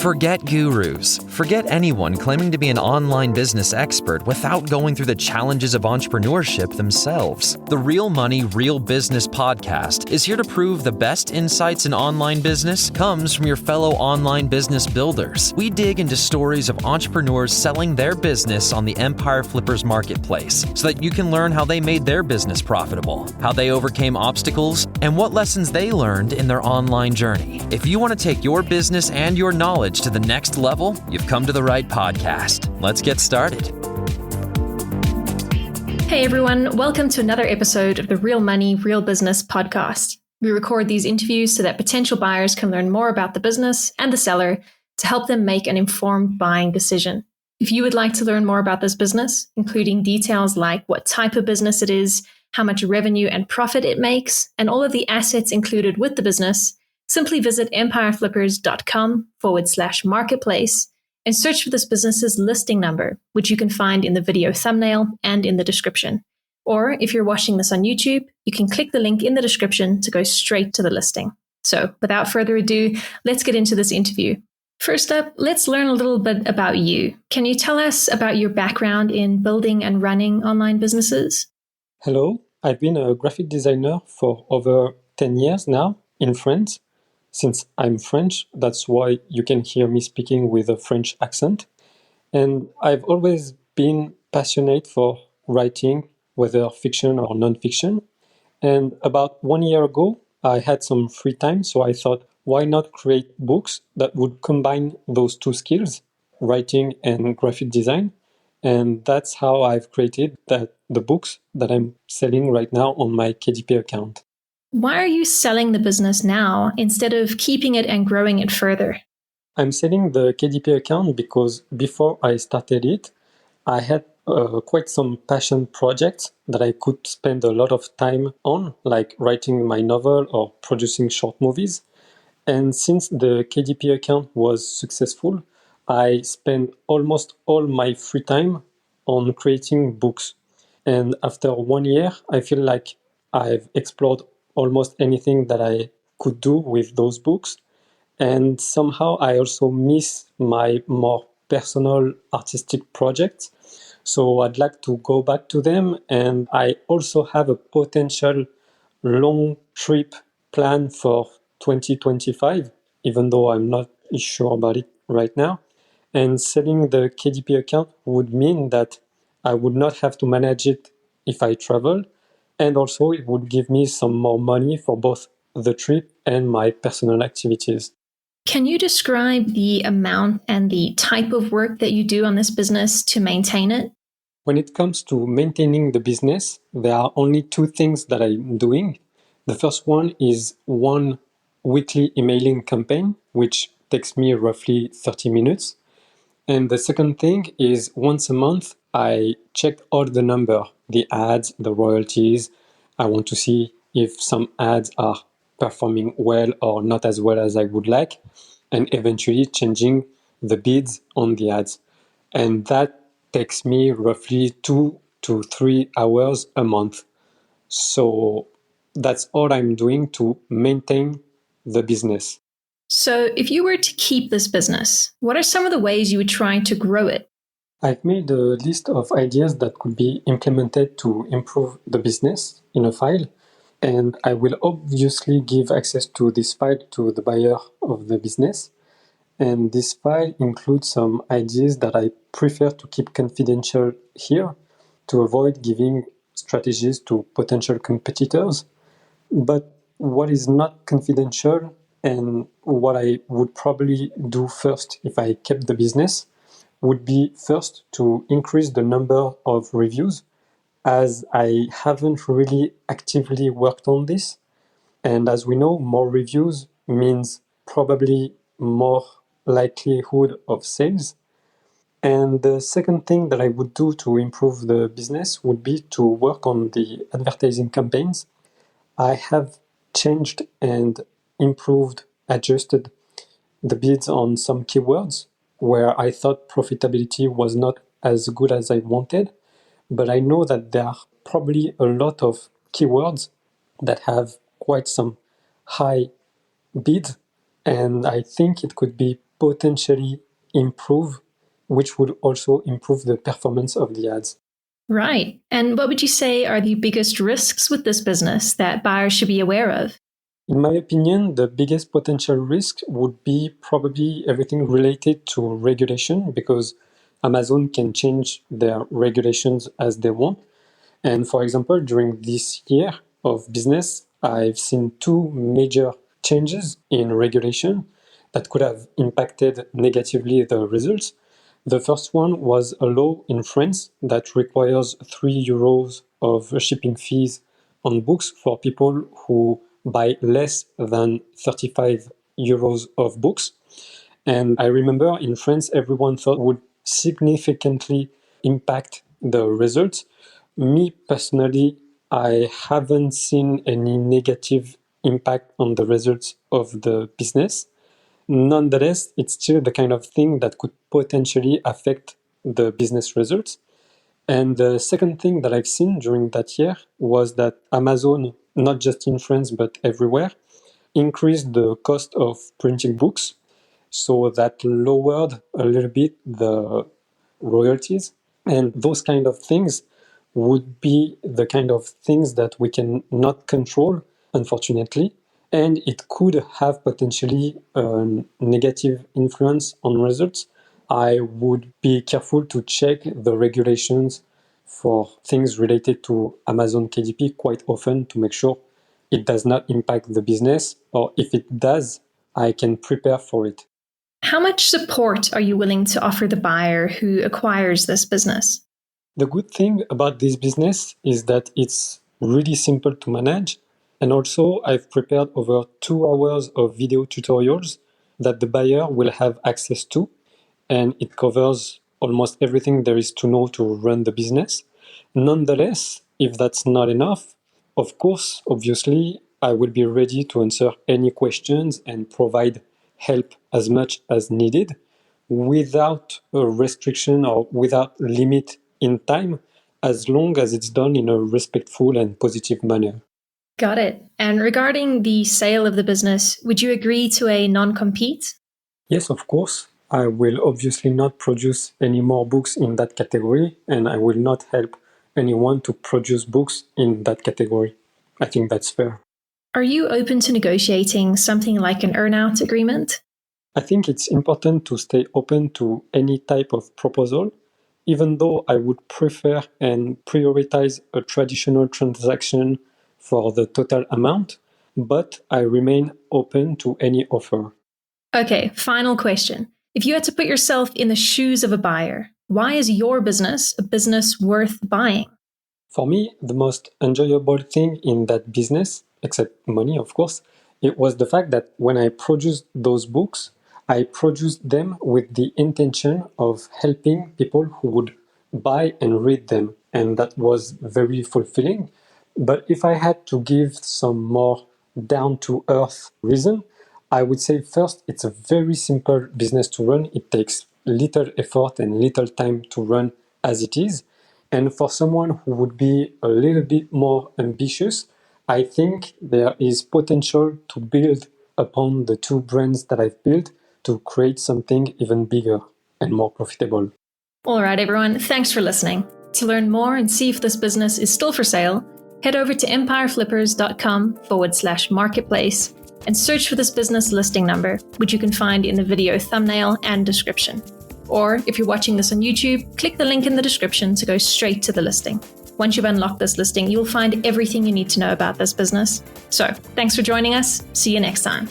Forget gurus. Forget anyone claiming to be an online business expert without going through the challenges of entrepreneurship themselves. The Real Money, Real Business podcast is here to prove the best insights in online business comes from your fellow online business builders. We dig into stories of entrepreneurs selling their business on the Empire Flippers marketplace so that you can learn how they made their business profitable, how they overcame obstacles, and what lessons they learned in their online journey. If you want to take your business and your knowledge to the next level, you've come to the right podcast. Let's get started. Hey everyone, welcome to another episode of the Real Money, Real Business podcast. We record these interviews so that potential buyers can learn more about the business and the seller to help them make an informed buying decision. If you would like to learn more about this business, including details like what type of business it is, how much revenue and profit it makes, and all of the assets included with the business, simply visit empireflippers.com/marketplace and search for this business's listing number, which you can find in the video thumbnail and in the description. Or if you're watching this on YouTube, you can click the link in the description to go straight to the listing. So without further ado, let's get into this interview. First up, let's learn a little bit about you. Can you tell us about your background in building and running online businesses? Hello, I've been a graphic designer for over 10 years now in France. Since I'm French, that's why you can hear me speaking with a French accent. And I've always been passionate for writing, whether fiction or non-fiction. And about 1 year ago, I had some free time, so I thought, why not create books that would combine those two skills, writing and graphic design? And that's how I've created the books that I'm selling right now on my KDP account. Why are you selling the business now instead of keeping it and growing it further? I'm selling the KDP account because before I started it, I had quite some passion projects that I could spend a lot of time on, like writing my novel or producing short movies. And since the KDP account was successful, I spent almost all my free time on creating books. And after 1 year, I feel like I've explored almost anything that I could do with those books. And somehow I also miss my more personal artistic projects. So I'd like to go back to them. And I also have a potential long trip plan for 2025, even though I'm not sure about it right now. And selling the KDP account would mean that I would not have to manage it if I travel. And also it would give me some more money for both the trip and my personal activities. Can you describe the amount and the type of work that you do on this business to maintain it? When it comes to maintaining the business, there are only two things that I'm doing. The first one is one weekly emailing campaign, which takes me roughly 30 minutes. And the second thing is once a month, I check all the number, the ads, the royalties. I want to see if some ads are performing well or not as well as I would like, and eventually changing the bids on the ads. And that takes me roughly 2 to 3 hours a month. So that's all I'm doing to maintain the business. So if you were to keep this business, what are some of the ways you would try to grow it? I've made a list of ideas that could be implemented to improve the business in a file, and I will obviously give access to this file to the buyer of the business. And this file includes some ideas that I prefer to keep confidential here to avoid giving strategies to potential competitors. But what is not confidential and what I would probably do first if I kept the business would be first to increase the number of reviews, as I haven't really actively worked on this. And as we know, more reviews means probably more likelihood of sales. And the second thing that I would do to improve the business would be to work on the advertising campaigns. I have changed and improved, adjusted the bids on some keywords where I thought profitability was not as good as I wanted. But I know that there are probably a lot of keywords that have quite some high bid, and I think it could be potentially improve, which would also improve the performance of the ads. Right. And what would you say are the biggest risks with this business that buyers should be aware of? In my opinion, the biggest potential risk would be probably everything related to regulation, because Amazon can change their regulations as they want. And for example, during this year of business, I've seen two major changes in regulation that could have impacted negatively the results. The first one was a law in France that requires €3 of shipping fees on books for people who buy less than €35 of books. And I remember in France, everyone thought it would significantly impact the results. Me personally, I haven't seen any negative impact on the results of the business. Nonetheless, it's still the kind of thing that could potentially affect the business results. And the second thing that I've seen during that year was that Amazon, not just in France but everywhere, increased the cost of printing books. So that lowered a little bit the royalties. And those kind of things would be the kind of things that we can not control, unfortunately. And it could have potentially a negative influence on results. I would be careful to check the regulations for things related to Amazon KDP quite often to make sure it does not impact the business, or if it does, I can prepare for it. How much support are you willing to offer the buyer who acquires this business? The good thing about this business is that it's really simple to manage. And also, I've prepared over 2 hours of video tutorials that the buyer will have access to. And it covers almost everything there is to know to run the business. Nonetheless, if that's not enough, of course, obviously, I will be ready to answer any questions and provide help as much as needed without a restriction or without limit in time, as long as it's done in a respectful and positive manner. Got it. And regarding the sale of the business, would you agree to a non-compete? Yes, of course. I will obviously not produce any more books in that category, and I will not help anyone to produce books in that category. I think that's fair. Are you open to negotiating something like an earn-out agreement? I think it's important to stay open to any type of proposal, even though I would prefer and prioritize a traditional transaction for the total amount, but I remain open to any offer. Okay, final question. If you had to put yourself in the shoes of a buyer, why is your business a business worth buying? For me, the most enjoyable thing in that business, except money, of course, it was the fact that when I produced those books, I produced them with the intention of helping people who would buy and read them. And that was very fulfilling. But if I had to give some more down-to-earth reason, I would say first, it's a very simple business to run. It takes little effort and little time to run as it is. And for someone who would be a little bit more ambitious, I think there is potential to build upon the two brands that I've built to create something even bigger and more profitable. All right, everyone, thanks for listening. To learn more and see if this business is still for sale, head over to empireflippers.com/marketplace and search for this business listing number, which you can find in the video thumbnail and description. Or if you're watching this on YouTube, click the link in the description to go straight to the listing. Once you've unlocked this listing, you'll find everything you need to know about this business. So, thanks for joining us. See you next time.